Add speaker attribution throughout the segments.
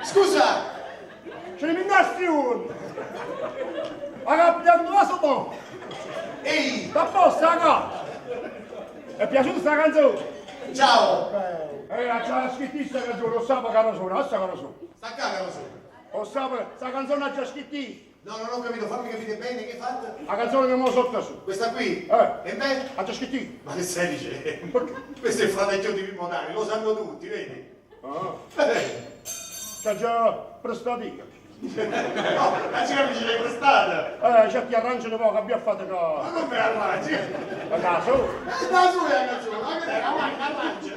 Speaker 1: Scusa!
Speaker 2: Ce ne mindasti un! Ha capitato la sopra!
Speaker 1: Ehi!
Speaker 2: Da posta la è piaciuta sta canzone?
Speaker 1: Ciao!
Speaker 2: La già scritta sta canzone, lo sapevo che era sola, sta canzone.
Speaker 1: Sta cagando su!
Speaker 2: Lo sapevo, sta canzone ha già scritta.
Speaker 1: No, non ho capito, fammi capire bene che hai fatto.
Speaker 2: La canzone che mi ho sotto su.
Speaker 1: Questa qui?
Speaker 2: E
Speaker 1: beh?
Speaker 2: ha già scritto.
Speaker 1: Ma che stai dicendo? Questo è il fratello di Pippo Dani, lo sanno tutti, vedi?
Speaker 2: C'ha già prestato io.
Speaker 1: No, ma ci capisci l'hai prestata?
Speaker 2: Certi arrangi di poco abbiamo fatto
Speaker 1: Ma
Speaker 2: che...
Speaker 1: come arrangi?
Speaker 2: Da caso.
Speaker 1: Da su è la canzone, ma che te arrangia?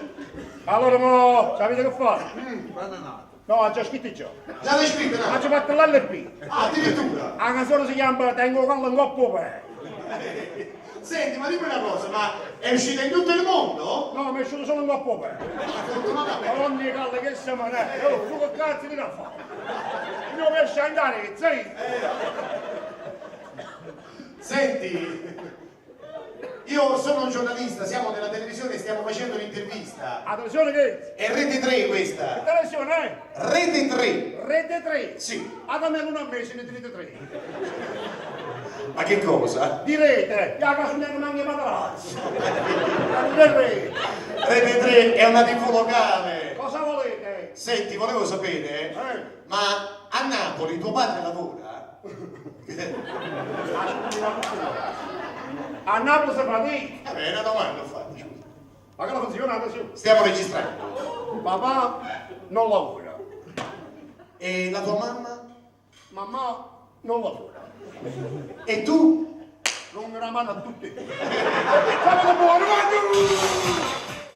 Speaker 2: Allora mo, sapete che fare?
Speaker 1: Bananato.
Speaker 2: No, ha già scritto già.
Speaker 1: Già l'hai scritto, no?
Speaker 2: Ha già fatto l'LP.
Speaker 1: Ah, addirittura?
Speaker 2: La canzone si chiama Tengo con un coppo per.
Speaker 1: Senti, ma dimmi una cosa, ma è uscita in tutto il mondo?
Speaker 2: No, mi è uscito solo un coppo per. Ma non mi calle che siamo ne. Oh, tu che cazzo mi da fare? Non riesci a andare, zai.
Speaker 1: Senti, io sono un giornalista, siamo della televisione e stiamo facendo un'intervista.
Speaker 2: La televisione che
Speaker 1: È Rete 3
Speaker 2: è?
Speaker 1: questa.
Speaker 2: Televisione, eh?
Speaker 1: Rete 3.
Speaker 2: Rete 3.
Speaker 1: Sì.
Speaker 2: A me non a me, se ne Rete 3.
Speaker 1: Ma che cosa?
Speaker 2: Di rete, la casa non manca materassi. La rete.
Speaker 1: Rete 3 è una TV locale.
Speaker 2: Cosa volete?
Speaker 1: Senti, volevo sapere, ma a Napoli tuo padre lavora?
Speaker 2: A Napoli si fa di.
Speaker 1: È una domanda ho fatto, scusa.
Speaker 2: Ma che la funziona adesso?
Speaker 1: Stiamo registrando.
Speaker 2: Papà non lavora.
Speaker 1: E la tua mamma?
Speaker 2: Mamma non lavora.
Speaker 1: E tu?
Speaker 2: Non mi mano a tutti.